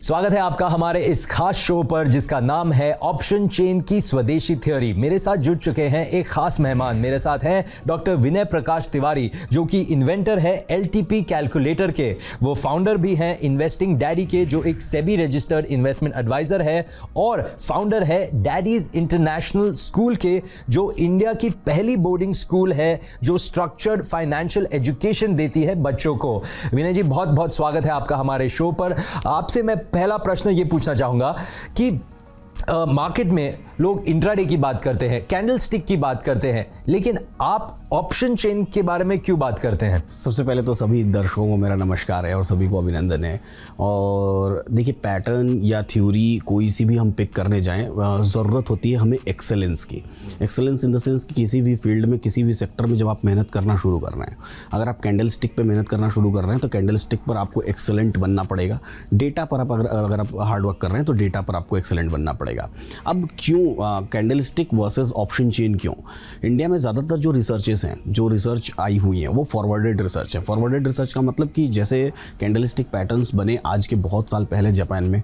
स्वागत है आपका हमारे इस खास शो पर जिसका नाम है ऑप्शन चेन की स्वदेशी थ्योरी। मेरे साथ जुड़ चुके हैं एक खास मेहमान। मेरे साथ हैं डॉक्टर विनय प्रकाश तिवारी, जो कि इन्वेंटर है एलटीपी कैलकुलेटर के। वो फाउंडर भी हैं इन्वेस्टिंग डैडी के, जो एक सेबी रजिस्टर्ड इन्वेस्टमेंट एडवाइजर है, और फाउंडर है डैडीज इंटरनेशनल स्कूल के, जो इंडिया की पहली बोर्डिंग स्कूल है जो स्ट्रक्चर्ड फाइनेंशियल एजुकेशन देती है बच्चों को। विनय जी, बहुत बहुत स्वागत है आपका हमारे शो पर। आपसे मैं पहला प्रश्न ये पूछना चाहूंगा कि मार्केट में लोग इंट्राडे की बात करते हैं, कैंडल स्टिक की बात करते हैं, लेकिन आप ऑप्शन चेन के बारे में क्यों बात करते हैं? सबसे पहले तो सभी दर्शकों को मेरा नमस्कार है और सभी को अभिनंदन है। और देखिए, पैटर्न या थ्योरी कोई सी भी हम पिक करने जाएं, ज़रूरत होती है हमें एक्सेलेंस की। एक्सेलेंस इन द सेंस कि किसी भी फील्ड में, किसी भी सेक्टर में जब आप मेहनत करना शुरू कर रहे हैं, अगर आप कैंडल स्टिक पर मेहनत करना शुरू कर रहे हैं तो कैंडल स्टिक पर आपको एक्सेलेंट बनना पड़ेगा। डेटा पर आप अगर आप हार्ड वर्क कर रहे हैं तो डेटा पर आपको एक्सेलेंट बनना पड़ेगा। अब क्यों candle stick versus option chain? क्यों? इंडिया में ज़्यादातर जो रिसर्चेस हैं, जो रिसर्च आई हुई हैं, वो फॉरवर्डेड रिसर्च है। फॉरवर्डेड रिसर्च का मतलब कि जैसे कैंडल स्टिक पैटर्न्स बने आज के बहुत साल पहले जापान में,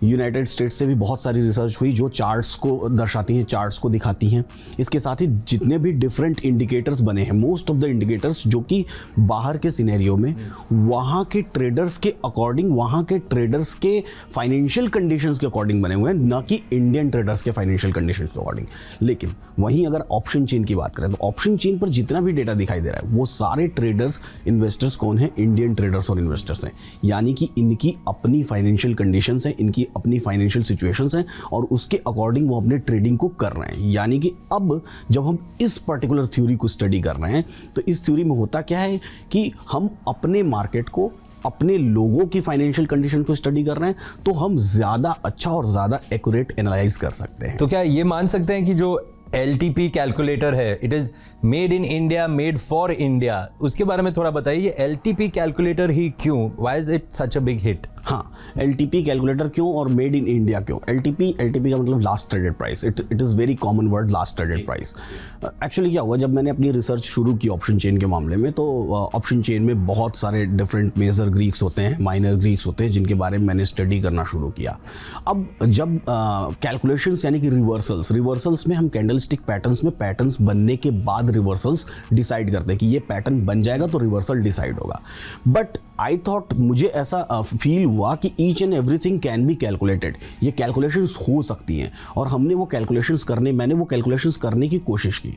यूनाइटेड स्टेट्स से भी बहुत सारी रिसर्च हुई जो चार्ट्स को दर्शाती हैं, चार्ट्स को दिखाती हैं। इसके साथ ही जितने भी डिफरेंट इंडिकेटर्स बने हैं, मोस्ट ऑफ द इंडिकेटर्स जो कि बाहर के सिनेरियो में वहाँ के ट्रेडर्स के अकॉर्डिंग, वहाँ के ट्रेडर्स के फाइनेंशियल कंडीशंस के अकॉर्डिंग बने हुए हैं, ना कि इंडियन ट्रेडर्स के फाइनेंशियल कंडीशंस के अकॉर्डिंग। लेकिन वहीं अगर ऑप्शन चेन की बात करें तो ऑप्शन चेन पर जितना भी डेटा दिखाई दे रहा है वो सारे ट्रेडर्स, इन्वेस्टर्स कौन है? इंडियन ट्रेडर्स और इन्वेस्टर्स हैं। यानी कि इनकी अपनी फाइनेंशियल कंडीशंस हैं, इनकी अपनी फाइनेंशियल सिचुएशंस हैं और उसके अकॉर्डिंग वो अपने ट्रेडिंग को कर रहे हैं। यानी कि अब जब हम इस पर्टिकुलर थ्योरी को स्टडी कर रहे हैं तो इस थ्योरी में होता क्या है कि हम अपने मार्केट को, अपने लोगों की फाइनेंशियल कंडीशन को स्टडी कर रहे हैं तो हम ज़्यादा अच्छा और ज़्यादा एक्यूरेट एनालाइज कर सकते हैं। तो क्या ये मान सकते हैं कि जो एलटीपी कैलकुलेटर है, it is made in India, made for India, उसके बारे में थोड़ा बताइए। एलटीपी कैलकुलेटर ही क्यों? Why is it such a big hit? हाँ, एलटीपी कैलकुलेटर क्यों और मेड इन इंडिया क्यों? एलटीपी का मतलब last traded price. It is very common word, last traded price. Actually क्या हुआ, जब मैंने अपनी रिसर्च शुरू की ऑप्शन चेन के मामले में, तो ऑप्शन चेन में बहुत सारे डिफरेंट मेजर ग्रीक्स होते हैं, माइनर ग्रीक्स होते हैं, जिनके बारे में मैंने स्टडी करना शुरू किया। अब जब कैलकुलेशंस यानी कि रिवर्सल्स में हम कैंडल स्टिक पैटर्न्स में पैटर्न्स बनने के बाद रिवर्सल्स डिसाइड करते हैं कि ये पैटर्न बन जाएगा तो रिवर्सल डिसाइड होगा। बट आई थॉट, मुझे ऐसा फील हुआ कि each and everything can be calculated. ये कैलकुलेशंस हो सकती हैं और मैंने वो कैलकुलेशंस करने की कोशिश की।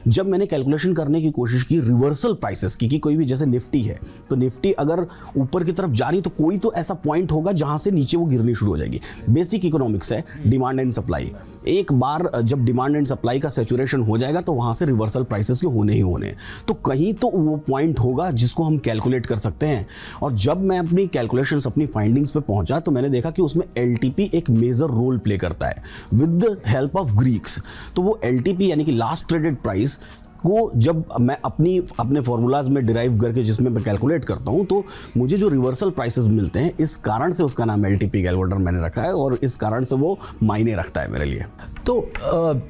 जब मैंने कैलकुलेशन करने की कोशिश की रिवर्सल प्राइसेस की, कि कोई भी जैसे निफ्टी है तो निफ्टी अगर ऊपर की तरफ जा रही तो कोई तो ऐसा पॉइंट होगा जहां से नीचे वो गिरनी शुरू हो जाएगी। बेसिक इकोनॉमिक्स है, डिमांड एंड सप्लाई। एक बार जब डिमांड एंड सप्लाई का सैचुरेशन हो जाएगा तो वहां से रिवर्सल प्राइसेस के होने ही होने। तो कहीं तो वो पॉइंट होगा जिसको हम कैलकुलेट कर सकते हैं। और जब मैं अपनी कैलकुलेशंस, अपनी फाइंडिंग्स पे पहुंचा तो मैंने देखा कि उसमें एलटीपी एक मेजर रोल प्ले करता है with the help of Greeks. तो वो एलटीपी यानी कि लास्ट ट्रेडेड प्राइस को जब मैं अपने फॉर्मूलाज में डिराइव करके जिसमें मैं कैलकुलेट करता हूं तो मुझे जो रिवर्सल प्राइसेस मिलते हैं, इस कारण से उसका नाम एलटीपी कैलकुलेटर मैंने रखा है और इस कारण से वो मायने रखता है मेरे लिए। तो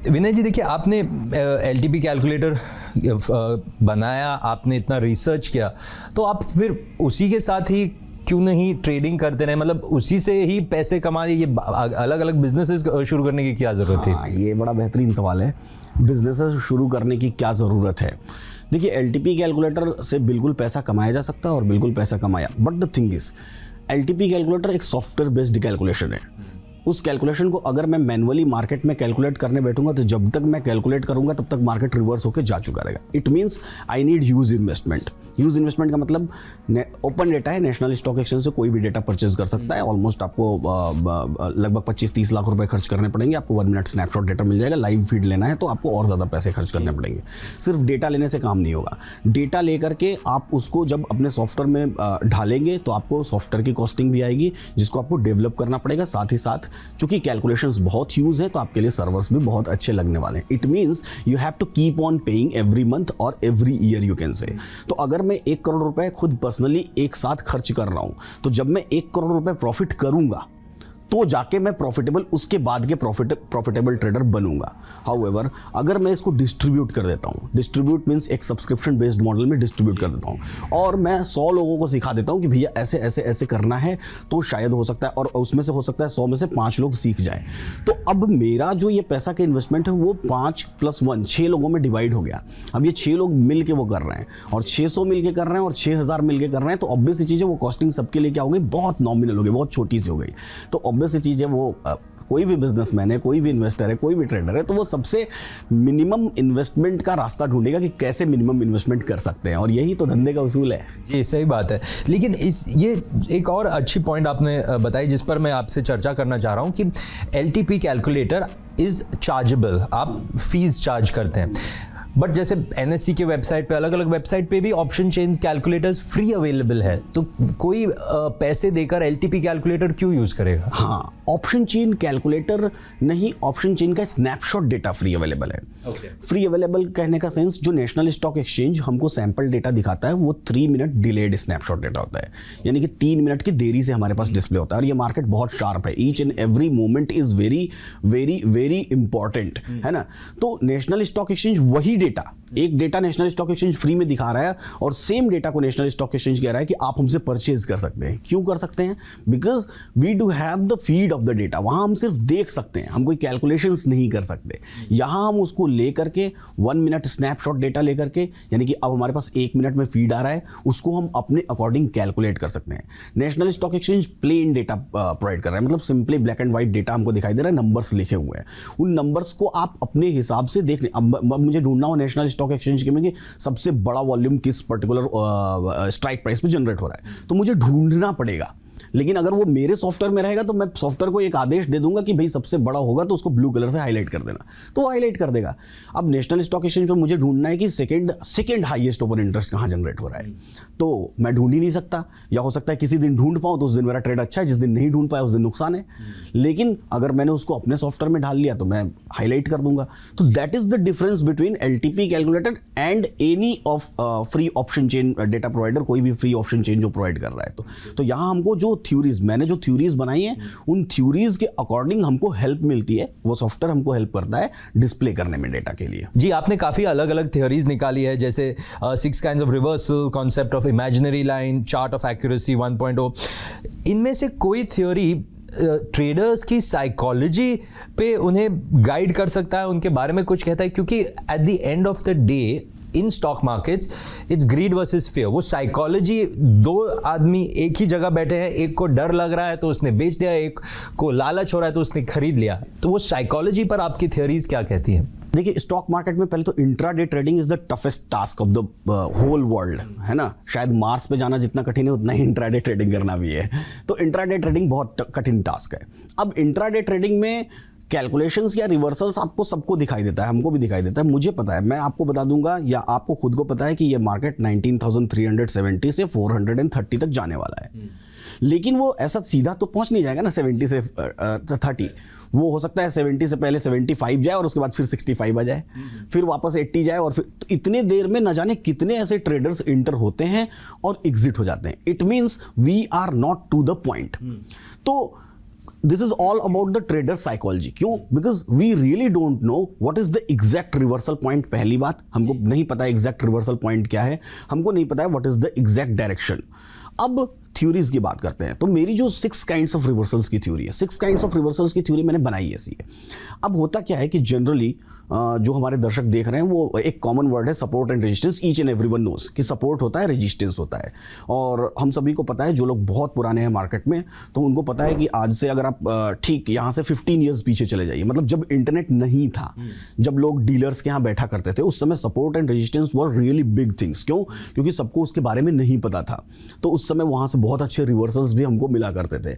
विनय जी, देखिए, आपने एलटीपी कैलकुलेटर बनाया, आपने इतना रिसर्च किया, तो आप फिर उसी के साथ ही क्यों नहीं ट्रेडिंग करते रहे? मतलब उसी से ही पैसे कमा, ये अलग अलग बिजनेसेस शुरू करने की क्या ज़रूरत थी? हाँ, ये बड़ा बेहतरीन सवाल है। बिजनेसेस शुरू करने की क्या ज़रूरत है? देखिए, एलटीपी कैलकुलेटर से बिल्कुल पैसा कमाया जा सकता है और बिल्कुल पैसा कमाया। But the thing is, LTP calculator एक सॉफ्टवेयर बेस्ड कैलकुलेशन है। उस कैलकुलेशन को अगर मैं मैनुअली मार्केट में कैलकुलेट करने बैठूंगा तो जब तक मैं कैलकुलेट करूंगा तब तक मार्केट रिवर्स होकर जा चुका रहेगा। It means I need huge investment. Huge investment का मतलब ओपन डेटा है, नेशनल स्टॉक एक्सचेंज से कोई भी डेटा परचेज कर सकता है। ऑलमोस्ट आपको लगभग 25-30 लाख रुपए खर्च करने पड़ेंगे। आपको 1 मिनट स्नैपशॉट डेटा मिल जाएगा। लाइव फीड लेना है तो आपको और ज़्यादा पैसे खर्च करने पड़ेंगे। सिर्फ डेटा लेने से काम नहीं होगा। डेटा लेकर के आप उसको जब अपने सॉफ्टवेयर में ढालेंगे तो आपको सॉफ्टवेयर की कॉस्टिंग भी आएगी, जिसको आपको डेवलप करना पड़ेगा। साथ ही साथ चूंकि कैलकुलेशंस बहुत यूज है तो आपके लिए सर्वर्स भी बहुत अच्छे लगने वाले हैं। It means you have to keep on paying every month और every year, you can say. तो अगर मैं 1 करोड़ रुपए खुद पर्सनली एक साथ खर्च कर रहा हूं तो जब मैं 1 करोड़ रुपए प्रॉफिट करूंगा तो जाके मैं प्रॉफिटेबल, उसके बाद के प्रॉफिटेबल ट्रेडर बनूंगा। हाउएवर अगर मैं इसको डिस्ट्रीब्यूट कर देता हूँ, डिस्ट्रीब्यूट मीन्स एक सब्सक्रिप्शन बेस्ड मॉडल में डिस्ट्रीब्यूट कर देता हूँ और मैं 100 लोगों को सिखा देता हूँ कि भैया ऐसे ऐसे ऐसे करना है, तो शायद हो सकता है, और उसमें से हो सकता है 100 में से 5 लोग सीख जाएं। तो अब मेरा जो ये पैसा का इन्वेस्टमेंट है वो 5 + 1 6 लोगों में डिवाइड हो गया। अब ये 6 लोग मिल के वो कर रहे हैं और 600 मिल के कर रहे हैं और 6000 मिल के कर रहे हैं, तो ऑब्वियस सी चीज़ है वो कॉस्टिंग सबके लिए क्या हो गई, बहुत नॉमिनल हो गई, बहुत छोटी सी हो गई। तो ऑब्वियस सी चीज़ है वो कोई भी बिजनेसमैन है, कोई भी इन्वेस्टर है, कोई भी ट्रेडर है, तो वो सबसे मिनिमम इन्वेस्टमेंट का रास्ता ढूंढेगा कि कैसे मिनिमम इन्वेस्टमेंट कर सकते हैं, और यही तो धंधे का उसूल है। जी सही बात है। लेकिन ये एक और अच्छी पॉइंट आपने बताई जिस पर मैं आपसे चर्चा करना चाह रहा हूँ कि LTP कैलकुलेटर इज़ चार्जेबल, आप फीस चार्ज करते हैं, बट जैसे NSE के वेबसाइट पे, अलग अलग वेबसाइट पे भी option chain calculators free available है, तो कोई पैसे देकर LTP कैलकुलेटर क्यों यूज़ करेगा? हाँ, ऑप्शन चेन कैलकुलेटर नहीं, ऑप्शन चेन का स्नैपशॉट डेटा फ्री अवेलेबल है। फ्री अवेलेबल कहने का सेंस, जो नेशनल स्टॉक एक्सचेंज हमको सैंपल डेटा दिखाता है वो 3 मिनट डिलेड स्नैपशॉट डेटा होता है, यानी कि 3 मिनट की देरी से हमारे पास डिस्प्ले होता है। और ये मार्केट बहुत शार्प है, each and every moment is very very very important, है ना। तो नेशनल स्टॉक एक्सचेंज वही डेटा, एक data national stock exchange free में दिखा रहा है और सेम डेटा को नेशनल स्टॉक एक्सचेंज कह रहा है कि आप हमसे परचेज कर सकते हैं। क्यों कर सकते हैं? Because we do have the feed of the data. वहां हम सिर्फ देख सकते हैं, हम कोई कैलकुलेशंस नहीं कर सकते। यहां हम उसको लेकर के 1 मिनट स्नैपशॉट डेटा लेकर के, यानी कि अब हमारे पास 1 मिनट में फीड आ रहा है, उसको हम अपने अकॉर्डिंग कैलकुलेट कर सकते हैं। National stock exchange plain data provide कर रहा है, मतलब simply black and white data हमको दिखाई दे रहा है, नंबर्स लिखे हुए हैं। उन नंबर्स को आप अपने हिसाब से देख लें। अब मुझे ढूंढना हो नेशनल स्टॉक एक्सचेंज के में कि सबसे बड़ा वॉल्यूम किस पर्टिकुलर स्ट्राइक प्राइस पे जनरेट हो रहा है, तो मुझे ढूंढना पड़ेगा। लेकिन अगर वो मेरे सॉफ्टवेयर में रहेगा तो मैं सॉफ्टवेयर को एक आदेश दे दूंगा कि भाई सबसे बड़ा होगा तो उसको ब्लू कलर से हाईलाइट कर देना, तो वो हाईलाइट कर देगा। अब नेशनल स्टॉक एक्सचेंज पर मुझे ढूंढना है कि सेकंड हाईएस्ट ओपन इंटरेस्ट कहाँ जनरेट हो रहा है, तो मैं ढूंढ ही नहीं सकता। या हो सकता है किसी दिन ढूंढ पाऊँ तो उस दिन मेरा ट्रेड अच्छा है, जिस दिन नहीं ढूंढ पाया उस दिन नुकसान है। लेकिन अगर मैंने उसको अपने सॉफ्टवेयर में ढाल लिया तो मैं हाईलाइट कर दूंगा। तो that is the difference between LTP calculator and any of free option chain data provider, कोई भी फ्री ऑप्शन चेन जो प्रोवाइड कर रहा है। तो यहाँ हमको जो थ्योरीज, मैंने जो थ्योरीज बनाई हैं, उन थ्योरीज के अकॉर्डिंग हमको हेल्प मिलती है, वो सॉफ्टवेयर हमको हेल्प करता है डिस्प्ले करने में डेटा के लिए। जी, आपने काफ़ी अलग अलग थ्योरीज निकाली है, जैसे 6 kinds of reversal, concept of imaginary line, chart of accuracy 1.0। इनमें से कोई थ्योरी ट्रेडर्स की साइकोलॉजी पे उन्हें गाइड कर सकता है, उनके बारे में कुछ कहता है? क्योंकि at the end of the day in stock markets it's greed versus fear. वो साइकोलॉजी, 2 आदमी एक ही जगह बैठे हैं, एक को डर लग रहा है तो उसने बेच दिया, एक को लालच हो रहा है तो उसने खरीद लिया। तो वो साइकोलॉजी पर आपकी थ्योरीज क्या कहती हैं? देखिए, स्टॉक मार्केट में पहले तो intraday trading is the toughest task of the whole world, है ना। शायद मार्स पे जाना जितना कठिन है उतना ही इंट्राडे ट्रेडिंग करना भी है। तो इंट्राडे ट्रेडिंग बहुत कठिन टास्क है। अब इंट्राडे ट्रेडिंग में कैलकुलेशंस या रिवर्सल्स आपको सबको दिखाई देता है, हमको भी दिखाई देता है, मुझे पता है। मैं आपको बता दूंगा या आपको खुद को पता है कि ये मार्केट 19,370 से 430 तक जाने वाला है। लेकिन वो ऐसा सीधा तो पहुंच नहीं जाएगा ना 70 से 30। वो हो सकता है 70 से पहले 75 जाए और उसके बाद फिर 65 आ जाए, फिर वापस 80 जाए, और फिर तो इतने देर में न जाने कितने ऐसे ट्रेडर्स इंटर होते हैं और एग्जिट हो जाते हैं। It means we are not to the point. तो this is all about the trader psychology. क्यों? Because we really don't know what is the exact reversal point. पहली बात, हमको नहीं पता एग्जैक्ट रिवर्सल पॉइंट क्या है, हमको नहीं पता है what is the exact direction. अब थ्योरीज की बात करते हैं, तो मेरी जो 6 काइंड्स ऑफ रिवर्सल्स की थ्योरी है, 6 काइंड्स ऑफ रिवर्सल्स की थ्योरी मैंने बनाई ऐसी है। अब होता क्या है कि जनरली जो हमारे दर्शक देख रहे हैं वो एक कॉमन वर्ड है support and resistance. Each and everyone knows कि सपोर्ट होता है, रेजिस्टेंस होता है, और हम सभी को पता है, जो लोग बहुत पुराने हैं मार्केट में तो उनको पता है कि आज से अगर आप ठीक यहाँ से 15 ईयर्स पीछे चले जाइए, मतलब जब इंटरनेट नहीं था, जब लोग डीलर्स के यहाँ बैठा करते थे, उस समय support and resistance were really big things. क्यों? क्योंकि सबको उसके बारे में नहीं पता था। तो उस समय वहाँ से बहुत अच्छे रिवर्सल्स भी हमको मिला करते थे,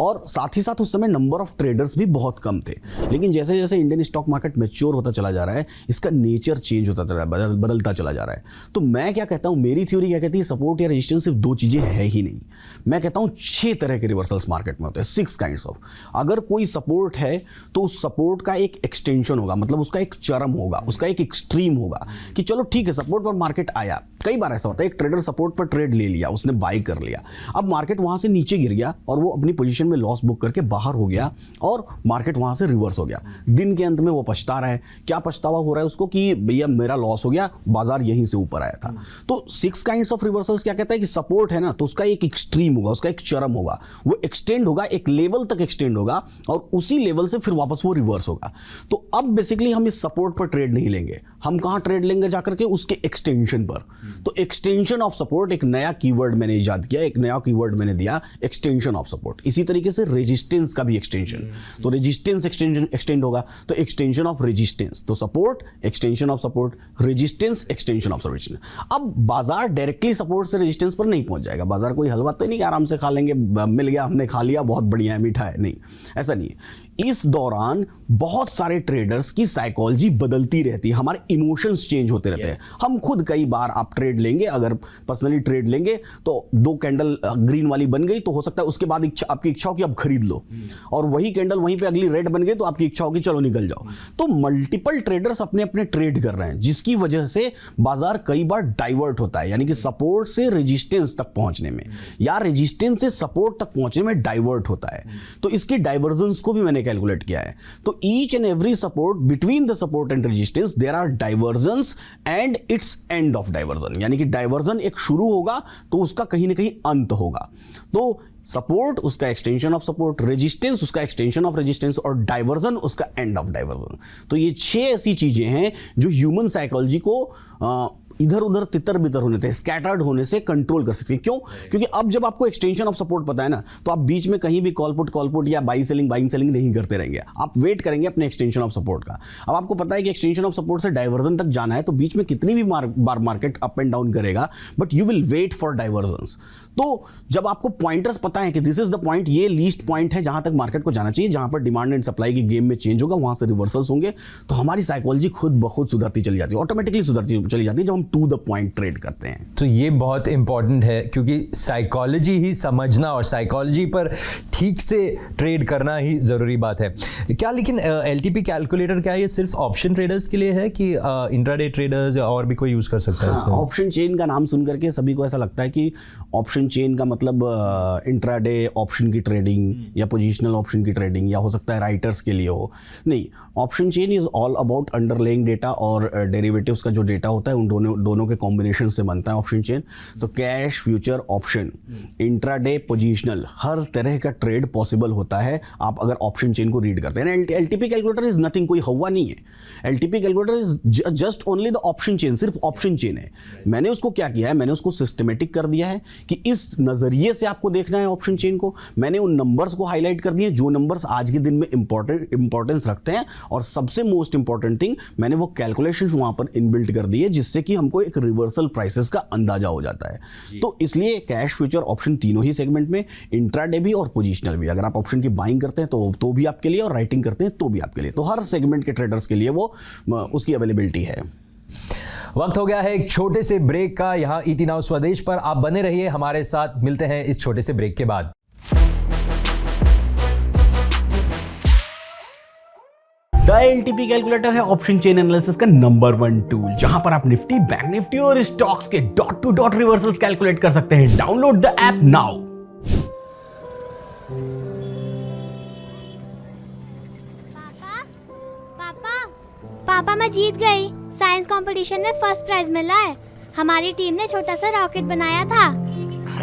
और साथ ही साथ उस समय नंबर ऑफ ट्रेडर्स भी बहुत कम थे। लेकिन जैसे जैसे इंडियन स्टॉक मार्केट मैच्योर होता होता चला जा रहा है, इसका नेचर चेंज होता चला रहा है, बदलता चला जा रहा है। तो मैं क्या कहता हूँ, मेरी थ्योरी क्या कहती है, सपोर्ट या रेजिस्टेंस सिर्फ दो चीज़ें है ही नहीं। मैं कहता हूँ 6 तरह के रिवर्सल्स मार्केट में होते हैं, 6 काइंड्स ऑफ। अगर कोई सपोर्ट है तो उस सपोर्ट का एक एक्सटेंशन होगा, मतलब उसका एक चरम होगा, उसका एक एक्सट्रीम होगा कि चलो ठीक है सपोर्ट पर मार्केट आया। कई बार ऐसा होता है, एक ट्रेडर सपोर्ट पर ट्रेड ले लिया, उसने बाई कर लिया, अब मार्केट वहां से नीचे गिर गया और वो अपनी पोजीशन में लॉस बुक करके बाहर हो गया और मार्केट वहां से रिवर्स हो गया। दिन के अंत में वो पछता रहा है। क्या पछतावा हो रहा है उसको कि भैया मेरा लॉस हो गया, बाजार यहीं से ऊपर आया था। तो 6 काइंड्स ऑफ रिवर्सल्स क्या कहता है कि सपोर्ट है ना, तो उसका एक एक्सट्रीम होगा, उसका एक चरम होगा, वो एक्सटेंड होगा, एक लेवल तक एक्सटेंड होगा और उसी लेवल से फिर वापस वो रिवर्स होगा। तो अब बेसिकली हम इस सपोर्ट पर ट्रेड नहीं लेंगे, हम कहां ट्रेड लेंगे जाकर के, उसके एक्सटेंशन पर। तो एक्सटेंशन ऑफ सपोर्ट एक नया कीवर्ड मैंने इजाद किया, एक नया कीवर्ड मैंने दिया, एक्सटेंशन ऑफ सपोर्ट। इसी तरीके से रेजिस्टेंस का भी एक्सटेंशन, तो रेजिस्टेंस एक्सटेंड होगा, तो एक्सटेंशन ऑफ रेजिस्टेंस। तो support, extension of support, resistance, extension of resistance. अब बाजार डायरेक्टली सपोर्ट से रेजिस्टेंस पर नहीं पहुंच जाएगा। बाजार कोई हलवा तो नहीं कि आराम से खा लेंगे, मिल गया हमने खा लिया, बहुत बढ़िया है, मीठा है, नहीं, ऐसा नहीं है। इस दौरान बहुत सारे ट्रेडर्स की साइकोलॉजी बदलती रहती है, हमारे इमोशंस चेंज होते रहते हैं। हम खुद कई बार आप ट्रेड लेंगे, अगर पर्सनली ट्रेड लेंगे तो 2 कैंडल ग्रीन वाली बन गई तो हो सकता है उसके बाद आपकी इच्छा हो कि अब खरीद लो, और वही कैंडल वहीं पे अगली रेड बन गई तो आपकी इच्छा हो कि चलो निकल जाओ। तो मल्टीपल ट्रेडर्स अपने अपने ट्रेड कर रहे हैं, जिसकी वजह से बाजार कई बार डाइवर्ट होता है, यानी कि सपोर्ट से रेजिस्टेंस तक पहुंचने में या रेजिस्टेंस से सपोर्ट तक पहुंचने में डाइवर्ट होता है। तो इसके डाइवर्जेंस को भी मैंने कैलकुलेट किया है। तो each and every support, between the support and resistance there are divergence and it's end of divergence, यानी कि डाइवर्जन एक शुरू होगा तो उसका कहीं ना कहीं अंत होगा। तो सपोर्ट उसका एक्सटेंशन ऑफ सपोर्ट, रेजिस्टेंस उसका एक्सटेंशन ऑफ रेजिस्टेंस और डाइवर्जन उसका एंड ऑफ डाइवर्जन। तो ये 6 ऐसी चीजें हैं जो ह्यूमन साइकोलॉजी को इधर उधर तितर बितर होने से, स्कैटर्ड होने से कंट्रोल कर सकते हैं। क्यों? क्योंकि अब जब आपको एक्सटेंशन ऑफ सपोर्ट पता है ना, तो आप बीच में कहीं भी कॉल पुट या बाइंग सेलिंग नहीं करते रहेंगे, आप वेट करेंगे अपने एक्सटेंशन ऑफ सपोर्ट का। अब आपको पता है कि एक्सटेंशन ऑफ सपोर्ट से डाइवर्जन तक जाना है, तो बीच में कितनी भी बार मार्केट अप एंड डाउन करेगा, but you will wait for divergence. तो जब आपको पॉइंटर्स पता है कि दिस इज द पॉइंट, ये लीस्ट पॉइंट है जहां तक मार्केट को जाना चाहिए, जहां पर डिमांड एंड सप्लाई की गेम में चेंज होगा, वहां से रिवर्सल्स होंगे, तो हमारी साइकोलॉजी खुद ब खुद सुधरती चली जाती है, ऑटोमेटिकली सुधरती चली जाती है जब हम टू द पॉइंट ट्रेड करते हैं। तो ये बहुत इंपॉर्टेंट है, क्योंकि साइकोलॉजी ही समझना और साइकोलॉजी पर ठीक से ट्रेड करना ही ज़रूरी बात है। क्या लेकिन एलटीपी कैलकुलेटर क्या ये सिर्फ ऑप्शन ट्रेडर्स के लिए है कि इंट्राडे ट्रेडर्स या और भी कोई यूज़ कर सकता है इसे? ऑप्शन चेन का नाम सुन करके सभी को ऐसा लगता है कि ऑप्शन चेन का मतलब इंट्राडे ऑप्शन की ट्रेडिंग या पोजिशनल ऑप्शन की ट्रेडिंग, या हो सकता है राइटर्स के लिए हो। नहीं, option chain is all about underlying data और डेरिवेटिव्स का जो डेटा होता है उन दोनों के कॉम्बिनेशन से बनता है ऑप्शन चेन। तो cash, future, option, intraday, positional, हर तरह का ट्रेड पॉसिबल होता है आप अगर ऑप्शन चेन को रीड करते हैं। एलटीपी कैलकुलेटर इज नथिंग, कोई हवा नहीं है। LTP calculator is just only the option chain, सिर्फ ऑप्शन चेन है। मैंने उसको क्या किया है, मैंने उसको सिस्टमेटिक कर दिया है कि इस नजरिए से आपको देखना है ऑप्शन चेन को। मैंने उन नंबर्स को हाईलाइट कर दिए जो नंबर्स आज के दिन में इंपॉर्टेंस रखते हैं, और सबसे मोस्ट इंपॉर्टेंट थिंग, मैंने वो कैलकुलेशंस वहां पर इनबिल्ट कर दिए जिससे कि हमको एक रिवर्सल प्राइसेस का अंदाजा हो जाता है। तो इसलिए कैश, फ्यूचर, ऑप्शन तीनों ही सेगमेंट में, इंट्राडे भी और पोजिशनल भी, अगर आप ऑप्शन की बाइंग करते हैं तो भी आपके लिए, और राइटिंग करते हैं तो भी आपके लिए, तो हर सेगमेंट के ट्रेडर्स के लिए वो उसकी अवेलेबिलिटी है। वक्त हो गया है एक छोटे से ब्रेक का यहाँ ईटी नाउ स्वदेश पर। आप बने रहिए हमारे साथ, मिलते हैं इस छोटे से ब्रेक के बाद। द एलटीपी कैलकुलेटर है ऑप्शन चेन एनालिसिस का नंबर 1 टूल, जहां पर आप निफ्टी, बैंक निफ्टी और स्टॉक्स के dot to dot reversals calculate कर सकते हैं। Download the app now. पापा मैं जीत गई। साइंस कंपटीशन में फर्स्ट प्राइज मिला है। हमारी टीम ने छोटा सा रॉकेट बनाया था।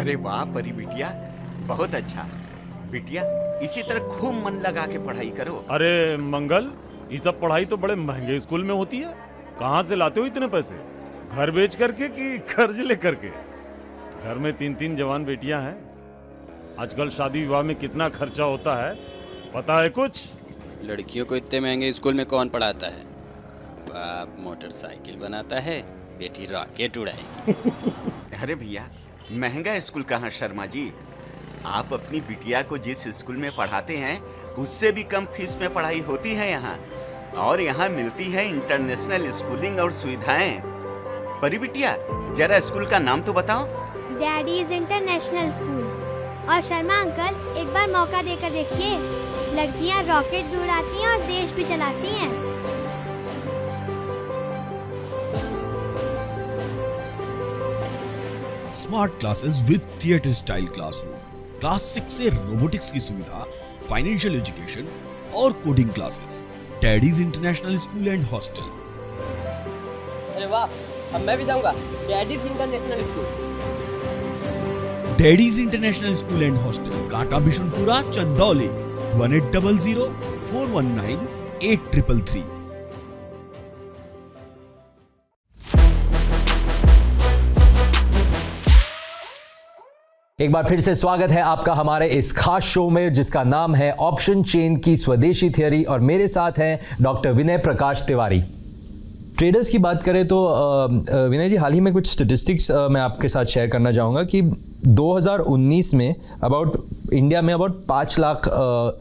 अरे वाह परी बिटिया, बहुत अच्छा। बिटिया इसी तरह खूब मन लगा के पढ़ाई करो। अरे मंगल, ये सब पढ़ाई तो बड़े महंगे स्कूल में होती है, कहाँ से लाते हो इतने पैसे? घर बेच करके कि कर्ज ले करके? घर में 3-3 जवान बेटियां हैं, आजकल शादी विवाह में कितना खर्चा होता है पता है कुछ? लड़कियों को इतने महंगे स्कूल में कौन पढ़ाता है? बाप मोटरसाइकिल बनाता है, बेटी रॉकेट उड़ाएगी। अरे भैया, महंगा स्कूल कहाँ शर्मा जी, आप अपनी बिटिया को जिस स्कूल में पढ़ाते हैं उससे भी कम फीस में पढ़ाई होती है यहाँ। और यहाँ मिलती है इंटरनेशनल स्कूलिंग और सुविधाएं। परी बिटिया, जरा स्कूल का नाम तो बताओ। Daddies international school. और शर्मा अंकल, एक बार मौका देकर देखिए, लड़कियां रॉकेट भी उड़ाती हैं और देश भी चलाती हैं। Smart classes with theatre style classroom, class 6 से रोबोटिक्स की सुविधा, फाइनेंशियल एजुकेशन और coding classes. Daddies international school and hostel. अरे वाह, अब मैं भी जाऊंगा daddies international school. Daddies international school and hostel, कांटा बिशुनपुरा, चंदौली। 1800 419 8333। एक बार फिर से स्वागत है आपका हमारे इस खास शो में जिसका नाम है ऑप्शन चेन की स्वदेशी थियरी, और मेरे साथ हैं डॉक्टर विनय प्रकाश तिवारी। ट्रेडर्स की बात करें तो विनय जी, हाल ही में कुछ स्टेटिस्टिक्स मैं आपके साथ शेयर करना चाहूँगा कि 2019 में इंडिया में 5 लाख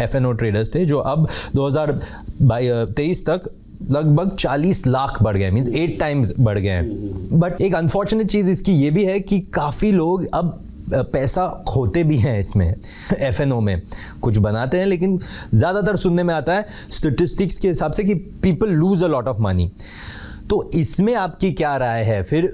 F&O ट्रेडर्स थे, जो अब 2023 तक लगभग 40 लाख बढ़ गए, मींस 8 टाइम्स बढ़ गए हैं। बट एक अनफॉर्चुनेट चीज़ इसकी ये भी है कि काफ़ी लोग अब पैसा खोते भी हैं इसमें, F&O में। कुछ बनाते हैं, लेकिन ज़्यादातर सुनने में आता है स्टेटिस्टिक्स के हिसाब से कि people lose a lot of money. तो इसमें आपकी क्या राय है? फिर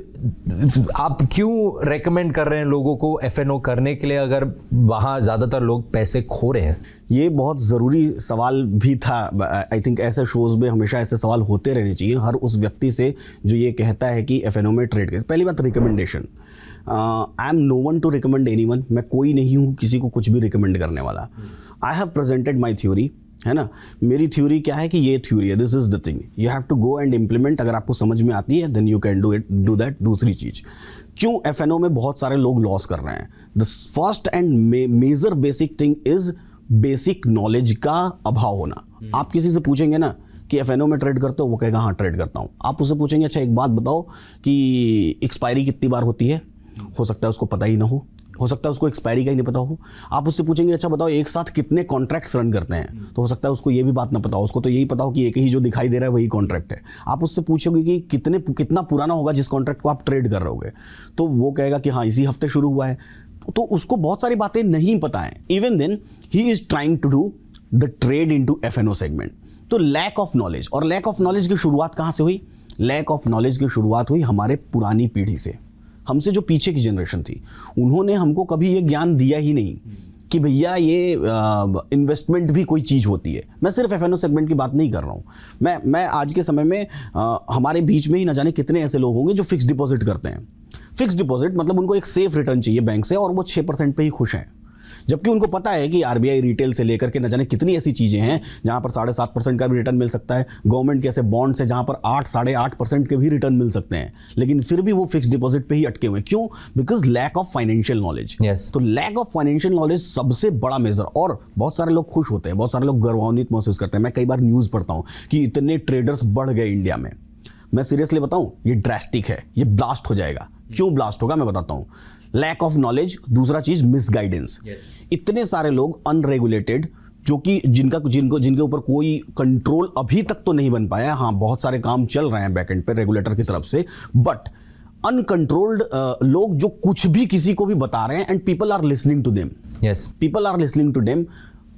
आप क्यों रेकमेंड कर रहे हैं लोगों को F&O करने के लिए, अगर वहाँ ज़्यादातर लोग पैसे खो रहे हैं? ये बहुत ज़रूरी सवाल भी था। आई थिंक ऐसे शोज़ में हमेशा ऐसे सवाल होते रहने चाहिए हर उस व्यक्ति से जो ये कहता है कि F&O में ट्रेड करें। पहली बात, recommendation. I am no one to recommend anyone. मैं कोई नहीं हूँ किसी को कुछ भी रिकमेंड करने वाला। I have presented my theory, है ना। मेरी थ्योरी क्या है कि ये थ्योरी है, this is the thing, you have to go and implement. अगर आपको समझ में आती है then you can do that. दूसरी चीज़, क्यों F&O में बहुत सारे लोग लॉस कर रहे हैं? The first and major basic thing is basic knowledge का अभाव होना। आप किसी से पूछेंगे ना कि F&O में ट्रेड करते हो, वो कहेगा हाँ ट्रेड करता हूँ। आप उससे पूछेंगे अच्छा एक बात बताओ कि एक्सपायरी कितनी बार होती है, हो सकता है उसको पता ही ना हो सकता है उसको एक्सपायरी का ही नहीं पता हो। आप उससे पूछेंगे अच्छा बताओ एक साथ कितने कॉन्ट्रैक्ट्स रन करते हैं, तो हो सकता है उसको ये भी बात ना पता हो, उसको तो यही पता हो कि एक ही जो दिखाई दे रहा है वही कॉन्ट्रैक्ट है। आप उससे पूछोगे कि कितना पुराना होगा जिस कॉन्ट्रैक्ट को आप ट्रेड कर रहे होगे, तो वो कहेगा कि हाँ इसी हफ्ते शुरू हुआ है। तो उसको बहुत सारी बातें नहीं पता है। Even then he is trying to do the trade into F&O segment. तो लैक ऑफ नॉलेज, और लैक ऑफ नॉलेज की शुरुआत कहाँ से हुई? लैक ऑफ नॉलेज की शुरुआत हुई हमारे पुरानी पीढ़ी से, हमसे जो पीछे की जनरेशन थी। उन्होंने हमको कभी ये ज्ञान दिया ही नहीं कि भैया ये इन्वेस्टमेंट भी कोई चीज़ होती है। मैं सिर्फ F&O सेगमेंट की बात नहीं कर रहा हूँ। मैं आज के समय में हमारे बीच में ही ना जाने कितने ऐसे लोग होंगे जो फिक्स डिपॉजिट करते हैं। फिक्स डिपॉजिट मतलब उनको एक सेफ रिटर्न चाहिए बैंक से, और वो 6% पे ही खुश हैं, जबकि उनको पता है कि RBI रिटेल से लेकर के न जाने कितनी ऐसी चीज़ें हैं जहाँ पर 7.5% का भी रिटर्न मिल सकता है। गवर्नमेंट के ऐसे बॉन्ड्स हैं जहाँ पर 8-8.5% के भी रिटर्न मिल सकते हैं, लेकिन फिर भी वो फिक्स डिपॉजिट पे ही अटके हुए हैं। क्यों? Because lack of financial knowledge. तो लैक ऑफ फाइनेंशियल नॉलेज सबसे बड़ा मेजर। और बहुत सारे लोग खुश होते हैं, बहुत सारे लोग गर्वान्वित महसूस करते हैं। मैं कई बार न्यूज़ पढ़ता हूँ कि इतने ट्रेडर्स बढ़ गए इंडिया में। मैं सीरियसली बताऊँ, ये ड्रास्टिक है, ये ब्लास्ट हो जाएगा। क्यों ब्लास्ट होगा मैं बताता हूँ। लैक ऑफ नॉलेज, दूसरा चीज मिसगाइडेंस। इतने सारे लोग अनरेगुलेटेड, जो कि जिनके ऊपर कोई कंट्रोल अभी तक तो नहीं बन पाया। हाँ, बहुत सारे काम चल रहे हैं बैकएंड पे रेगुलेटर की तरफ से, बट अनकंट्रोल्ड लोग जो कुछ भी किसी को भी बता रहे हैं, and people are listening to them. People are listening to them.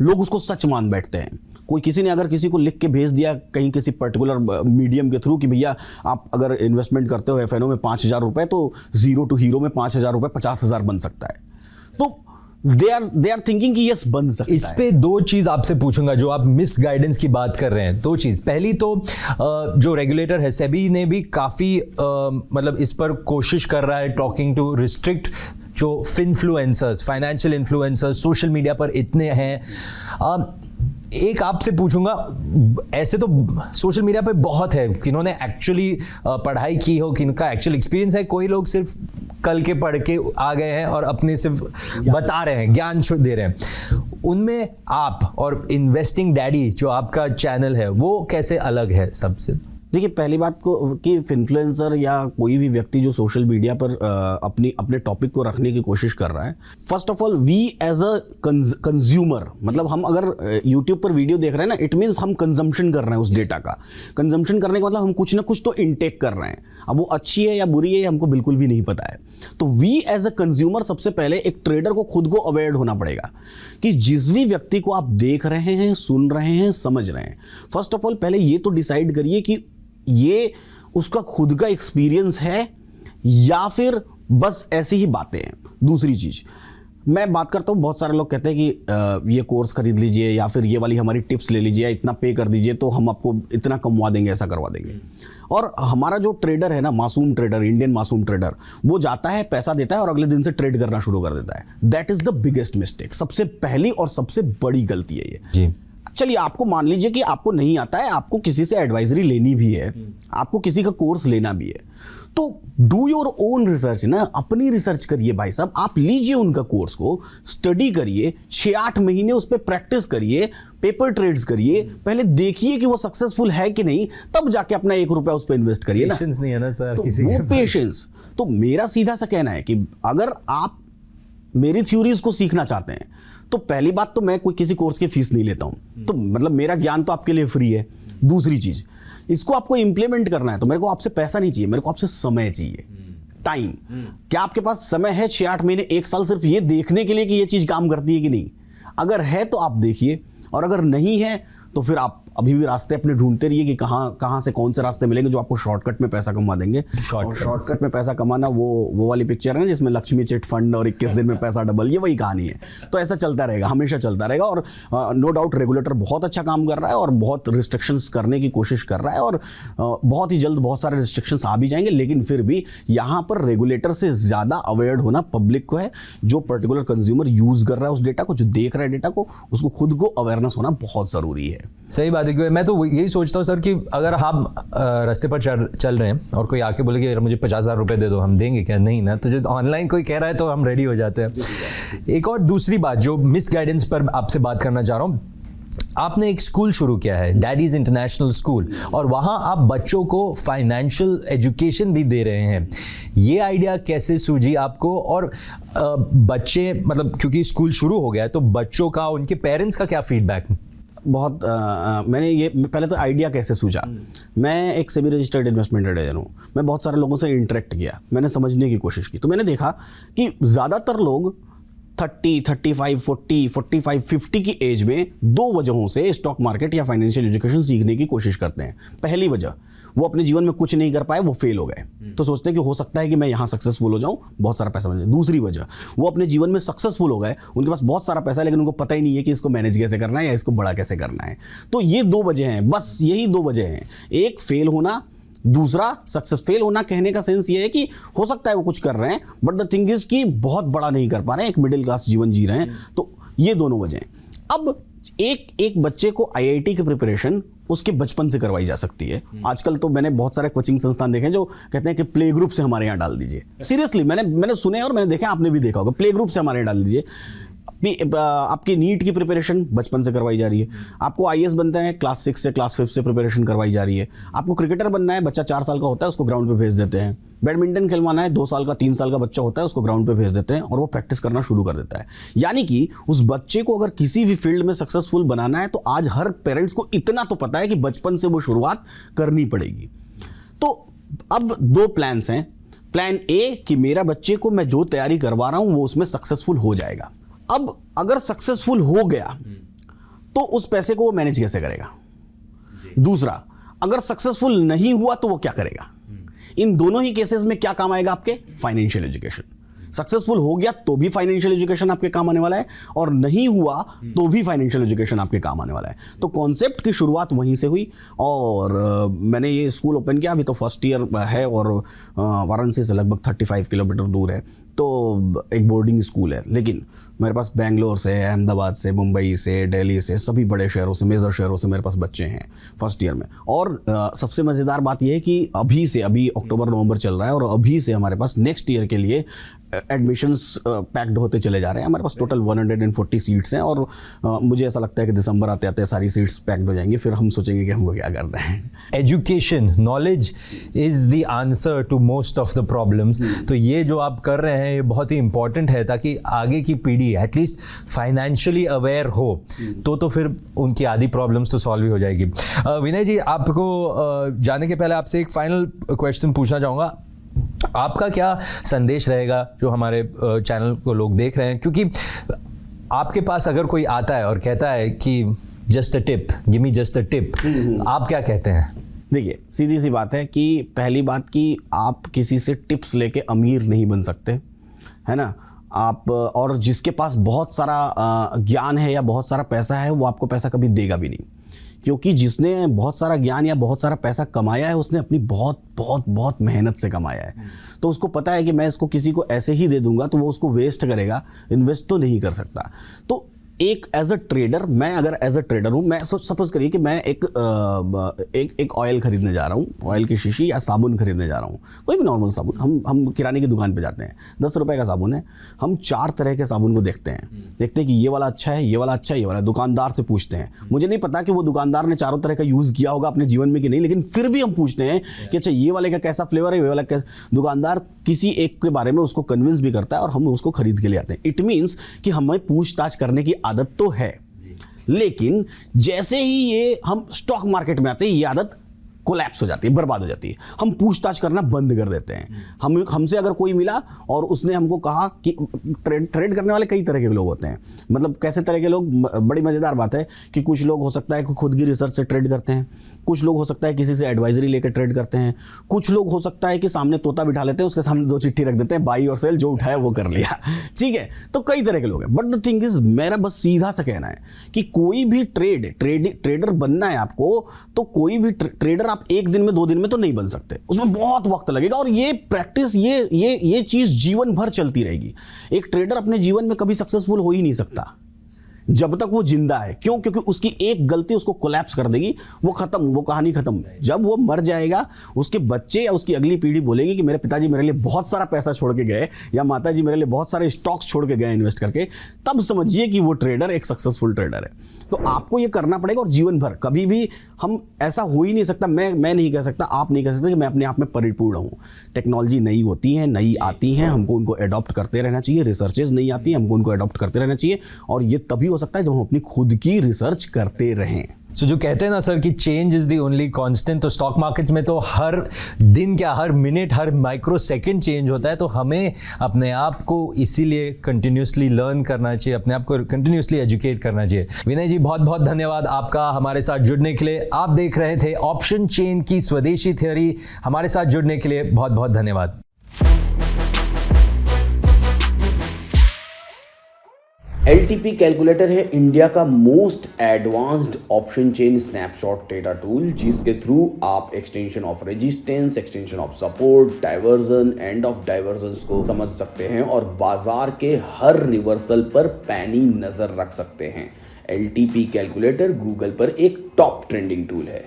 लोग उसको सच मान बैठते हैं। कोई किसी ने अगर किसी को लिख के भेज दिया कहीं किसी पर्टिकुलर मीडियम के थ्रू कि भैया आप अगर इन्वेस्टमेंट करते हो F&O में 5,000 रुपए, तो जीरो टू हीरो में 5,000 रुपए 50,000 बन सकता है। तो दे आर थिंकिंग कि यस बन सकता है। इस पे दो चीज आपसे पूछूंगा, जो आप मिस गाइडेंस की बात कर रहे हैं। दो चीज, पहली तो जो रेगुलेटर है सेबी ने भी काफी मतलब इस पर कोशिश कर रहा है टॉकिंग टू रिस्ट्रिक्ट जो finfluencers, financial influencers social media पर इतने हैं। एक आपसे पूछूंगा, ऐसे तो सोशल मीडिया पे बहुत है किन्होंने एक्चुअली पढ़ाई की हो, किनका एक्चुअल एक्सपीरियंस है। कोई लोग सिर्फ कल के पढ़ के आ गए हैं और अपने सिर्फ बता रहे हैं, ज्ञान दे रहे हैं। उनमें आप और इन्वेस्टिंग डैडी जो आपका चैनल है, वो कैसे अलग है सबसे? देखिए पहली बात को कि इन्फ्लुएंसर या कोई भी व्यक्ति जो सोशल मीडिया पर अपने टॉपिक को रखने की कोशिश कर रहा है, first of all we as a consumer, मतलब हम अगर यूट्यूब पर वीडियो देख रहे हैं ना, इट मीन्स हम कंजम्पशन कर रहे हैं उस डेटा का। कंजम्पशन करने का मतलब हम कुछ ना कुछ तो इनटेक कर रहे हैं। अब वो अच्छी है या बुरी है हमको बिल्कुल भी नहीं पता है। तो वी एज अ कंज्यूमर सबसे पहले एक ट्रेडर को खुद को अवेयर होना पड़ेगा कि जिस भी व्यक्ति को आप देख रहे हैं, सुन रहे हैं, समझ रहे हैं, फर्स्ट ऑफ ऑल पहले ये तो डिसाइड करिए कि ये उसका खुद का एक्सपीरियंस है या फिर बस ऐसी ही बातें हैं। दूसरी चीज़ मैं बात करता हूँ, बहुत सारे लोग कहते हैं कि ये कोर्स खरीद लीजिए या फिर ये वाली हमारी टिप्स ले लीजिए, इतना पे कर दीजिए तो हम आपको इतना कमवा देंगे, ऐसा करवा देंगे। और हमारा जो ट्रेडर है ना, मासूम ट्रेडर, इंडियन मासूम ट्रेडर, वो जाता है, पैसा देता है और अगले दिन से ट्रेड करना शुरू कर देता है। That is the biggest mistake. सबसे पहली और सबसे बड़ी गलती है ये जी। चलिए आपको मान लीजिए कि आपको नहीं आता है, आपको किसी से एडवाइजरी लेनी भी है, आपको किसी का कोर्स लेना भी है, तो डू योर ओन रिसर्च ना, अपनी रिसर्च करिए भाई साहब। आप लीजिए उनका कोर्स को, स्टडी करिए, 6-8 महीने उस पर प्रैक्टिस करिए, पेपर ट्रेड्स करिए, पहले देखिए कि वो सक्सेसफुल है कि नहीं, तब जाके अपना 1 रुपया उस पर इन्वेस्ट करिए ना। पेशेंस नहीं है ना सर तो किसी वो के पेशेंस। तो मेरा सीधा सा कहना है कि अगर आप मेरी थ्योरीज को सीखना चाहते हैं तो पहली बात तो मैं कोई किसी कोर्स की फीस नहीं लेता हूं, तो मतलब मेरा ज्ञान तो आपके लिए फ्री है। दूसरी चीज, इसको आपको इंप्लीमेंट करना है तो मेरे को आपसे पैसा नहीं चाहिए, मेरे को आपसे समय चाहिए, टाइम। क्या आपके पास समय है 6-8 महीने 1 साल सिर्फ ये देखने के लिए कि ये चीज काम करती है कि नहीं? अगर है तो आप देखिए, और अगर नहीं है तो फिर आप अभी भी रास्ते अपने ढूंढते रहिए कि कहाँ से कौन से रास्ते मिलेंगे जो आपको शॉर्टकट में पैसा कमा देंगे। शॉर्टकट में पैसा कमाना वो वाली पिक्चर है ना जिसमें लक्ष्मी चिट फंड और 21 दिन में पैसा डबल, ये वही कहानी है। तो ऐसा चलता रहेगा, हमेशा चलता रहेगा। और नो डाउट रेगुलेटर बहुत अच्छा काम कर रहा है और बहुत रिस्ट्रिक्शंस करने की कोशिश कर रहा है, और बहुत ही जल्द बहुत सारे रिस्ट्रिक्शंस आ भी जाएंगे। लेकिन फिर भी यहाँ पर रेगुलेटर से ज़्यादा अवेयर होना पब्लिक को है, जो पर्टिकुलर कंज्यूमर यूज़ कर रहा है उस डेटा को, जो देख रहा है डेटा को, उसको खुद को अवेयरनेस होना बहुत ज़रूरी है। सही बात है। मैं तो यही सोचता हूँ सर कि अगर आप रास्ते पर चल रहे हैं और कोई आके बोले कि यार मुझे 50,000 रुपये दे दो, हम देंगे क्या? नहीं ना। तो जो ऑनलाइन कोई कह रहा है तो हम रेडी हो जाते हैं। एक और दूसरी बात जो मिस गाइडेंस पर आपसे बात करना चाह रहा हूँ, आपने एक स्कूल शुरू किया है, डैडीज इंटरनेशनल स्कूल, और वहाँ आप बच्चों को फाइनेंशियल एजुकेशन भी दे रहे हैं। ये आइडिया कैसे सूझी आपको? और बच्चे, मतलब क्योंकि स्कूल शुरू हो गया है तो बच्चों का, उनके पेरेंट्स का क्या फीडबैक? बहुत मैंने ये पहले तो आइडिया कैसे सूझा। मैं एक सेबी रजिस्टर्ड इन्वेस्टमेंट एडवाइजर हूँ। मैं बहुत सारे लोगों से इंटरेक्ट किया, मैंने समझने की कोशिश की, तो मैंने देखा कि ज़्यादातर लोग 30, 35, 40, 45, 50 की एज में 2 वजहों से स्टॉक मार्केट या फाइनेंशियल एजुकेशन सीखने की कोशिश करते हैं। पहली वजह, वो अपने जीवन में कुछ नहीं कर पाए, वो फेल हो गए, तो सोचते हैं कि हो सकता है कि मैं यहाँ सक्सेसफुल हो जाऊँ, बहुत सारा पैसा बन जाए। दूसरी वजह, वो अपने जीवन में सक्सेसफुल हो गए, उनके पास बहुत सारा पैसा है लेकिन उनको पता ही नहीं है कि इसको मैनेज कैसे करना है या इसको बड़ा कैसे करना है। तो ये 2 वजह हैं, बस यही 2 वजह हैं। एक फेल होना, दूसरा सक्सेस। फेल होना कहने का सेंस ये है कि हो सकता है वो कुछ कर रहे हैं बट द थिंग इज कि बहुत बड़ा नहीं कर पा रहे हैं, एक मिडिल क्लास जीवन जी रहे हैं। तो ये दोनों वजह हैं। अब एक बच्चे को IIT की प्रिपरेशन उसके बचपन से करवाई जा सकती है। आजकल तो मैंने बहुत सारे कोचिंग संस्थान देखे हैं जो कहते हैं कि प्ले ग्रुप से हमारे यहाँ डाल दीजिए। सीरियसली मैंने सुने और मैंने देखा, आपने भी देखा होगा, प्ले ग्रुप से हमारे यहाँ डाल दीजिए। आपकी नीट की प्रिपरेशन बचपन से करवाई जा रही है। आपको IAS बनते हैं क्लास 6 से क्लास 5 से प्रिपरेशन करवाई जा रही है। आपको क्रिकेटर बनना है, बच्चा 4 साल का होता है, उसको ग्राउंड पे भेज देते हैं। बैडमिंटन खिलवाना है, 2 साल का 3 साल का बच्चा होता है, उसको ग्राउंड पे भेज देते हैं और वो प्रैक्टिस करना शुरू कर देता है। यानी कि उस बच्चे को अगर किसी भी फील्ड में सक्सेसफुल बनाना है तो आज हर पेरेंट्स को इतना तो पता है कि बचपन से वो शुरुआत करनी पड़ेगी। तो अब 2 प्लान्स हैं। प्लान A कि मेरा बच्चे को मैं जो तैयारी करवा रहा हूं वो उसमें सक्सेसफुल हो जाएगा। अब अगर सक्सेसफुल हो गया तो उस पैसे को वो मैनेज कैसे करेगा? दूसरा, अगर सक्सेसफुल नहीं हुआ तो वो क्या करेगा? इन दोनों ही केसेस में क्या काम आएगा आपके? Financial education. सक्सेसफुल हो गया तो भी फाइनेंशियल एजुकेशन आपके काम आने वाला है, और नहीं हुआ तो भी फाइनेंशियल एजुकेशन आपके काम आने वाला है। तो कॉन्सेप्ट की शुरुआत वहीं से हुई और मैंने ये स्कूल ओपन किया। अभी तो फर्स्ट ईयर है और वाराणसी से लगभग 35 किलोमीटर दूर है। तो एक बोर्डिंग स्कूल है, लेकिन मेरे पास बेंगलोर से, अहमदाबाद से, मुंबई से, दिल्ली से, सभी बड़े शहरों से, मेजर शहरों से मेरे पास बच्चे हैं फर्स्ट ईयर में। और सबसे मज़ेदार बात यह है कि अभी अक्टूबर नवंबर चल रहा है और अभी से हमारे पास नेक्स्ट ईयर के लिए एडमिशन्स पैक्ड होते चले जा रहे हैं। हमारे पास टोटल 140 सीट्स हैं और मुझे ऐसा लगता है कि दिसंबर आते आते सारी सीट्स पैक्ड हो जाएंगी, फिर हम सोचेंगे कि हमको क्या करना है। Education, knowledge is the answer to most of the problems. तो ये जो आप कर रहे हैं ये बहुत ही इंपॉर्टेंट है, ताकि आगे की पीढ़ी एटलीस्ट फाइनेंशियली अवेयर हो, तो फिर उनकी आधी प्रॉब्लम्स तो सॉल्व ही हो जाएगी। विनय जी, आपको जाने के पहले आपसे एक फाइनल क्वेश्चन पूछना चाहूँगा। आपका क्या संदेश रहेगा जो हमारे चैनल को लोग देख रहे हैं, क्योंकि आपके पास अगर कोई आता है और कहता है कि just a tip, give me just a tip, आप क्या कहते हैं? देखिए, सीधी सी बात है कि पहली बात कि आप किसी से टिप्स लेके अमीर नहीं बन सकते, है ना। आप और जिसके पास बहुत सारा ज्ञान है या बहुत सारा पैसा है, वो आपको पैसा कभी देगा भी नहीं, क्योंकि जिसने बहुत सारा ज्ञान या बहुत सारा पैसा कमाया है उसने अपनी बहुत बहुत बहुत मेहनत से कमाया है। तो उसको पता है कि मैं इसको किसी को ऐसे ही दे दूंगा तो वो उसको वेस्ट करेगा, इन्वेस्ट तो नहीं कर सकता। तो एक एज अ ट्रेडर, मैं अगर एज अ ट्रेडर हूँ, मैं सपोज करिए कि मैं एक ऑयल खरीदने जा रहा हूँ, ऑयल की शीशी या साबुन खरीदने जा रहा हूँ, कोई भी नॉर्मल साबुन। हम किराने की दुकान पे जाते हैं, 10 रुपए का साबुन है, हम 4 तरह के साबुन को देखते हैं कि ये वाला अच्छा है, ये वाला अच्छा है, ये वाला। दुकानदार से पूछते हैं, मुझे नहीं पता कि वो दुकानदार ने चारों तरह का यूज़ किया होगा अपने जीवन में कि नहीं, लेकिन फिर भी हम पूछते हैं कि अच्छा ये वाले का कैसा फ्लेवर है, ये वाला कैसा। दुकानदार किसी एक के बारे में उसको कन्विंस भी करता है और हम उसको खरीद के ले आते हैं। इट मीन्स कि हमें पूछताछ करने की आदत तो है, लेकिन जैसे ही ये हम स्टॉक मार्केट में आते हैं ये आदत कोलैप्स हो जाती है, बर्बाद हो जाती है। हम पूछताछ करना बंद कर देते हैं। हमसे अगर कोई मिला और उसने हमको कहा कि ट्रेड करने वाले कई तरह के लोग होते हैं, मतलब कैसे तरह के लोग, बड़ी मज़ेदार बात है कि कुछ लोग हो सकता है कि खुद की रिसर्च से ट्रेड करते हैं, कुछ लोग हो सकता है किसी से एडवाइजरी लेकर ट्रेड करते हैं, कुछ लोग हो सकता है कि सामने तोता बिठा लेते हैं, उसके सामने 2 चिट्ठी रख देते हैं, बाई और सेल, जो उठाया वो कर लिया, ठीक है। तो कई तरह के लोग हैं, बट द थिंग इज, मेरा बस सीधा सा कहना है कि कोई भी ट्रेडर बनना है आपको, तो कोई भी ट्रेडर आप 1 दिन में 2 दिन में तो नहीं बन सकते, उसमें बहुत वक्त लगेगा और ये प्रैक्टिस, ये चीज जीवन भर चलती रहेगी। एक ट्रेडर अपने जीवन में कभी सक्सेसफुल हो ही नहीं सकता जब तक वो जिंदा है। क्यों? क्योंकि उसकी एक गलती उसको कोलैप्स कर देगी, वो खत्म, वो कहानी खत्म। जब वो मर जाएगा, उसके बच्चे या उसकी अगली पीढ़ी बोलेगी कि मेरे पिताजी मेरे लिए बहुत सारा पैसा छोड़ के गए या माताजी मेरे लिए बहुत सारे स्टॉक्स छोड़ के गए इन्वेस्ट करके, तब समझिए कि वो ट्रेडर एक सक्सेसफुल ट्रेडर है। तो आपको ये करना पड़ेगा और जीवन भर कभी भी हम ऐसा हो ही नहीं सकता। मैं नहीं कह सकता, आप नहीं कह सकते कि मैं अपने आप में परिपूर्ण हूँ। टेक्नोलॉजी नई होती है, नई आती हैं, हमको उनको एडॉप्ट करते रहना चाहिए। रिसर्चेज नहीं आती हैं, हमको उनको एडॉप्ट करते रहना चाहिए और ये तभी हो सकता है जब हम अपनी खुद की रिसर्च करते रहें। सो जो कहते हैं ना सर कि change is the only constant, तो स्टॉक मार्केट्स में तो हर दिन क्या, हर मिनट, हर माइक्रो सेकंड चेंज होता है। तो हमें अपने आप को इसीलिए कंटिन्यूसली लर्न करना चाहिए, अपने आप को कंटिन्यूसली एजुकेट करना चाहिए। विनय जी, बहुत बहुत धन्यवाद आपका हमारे साथ जुड़ने के लिए। आप देख रहे थे ऑप्शन चेन की स्वदेशी थ्योरी। हमारे साथ जुड़ने के लिए बहुत बहुत धन्यवाद। LTP कैलकुलेटर है इंडिया का most advanced option chain snapshot data tool, जिसके थ्रू आप extension of resistance, extension of support, diversion, and of diversion को समझ सकते हैं और बाजार के हर रिवर्सल पर पैनी नजर रख सकते हैं। LTP कैलकुलेटर गूगल पर एक टॉप ट्रेंडिंग टूल है।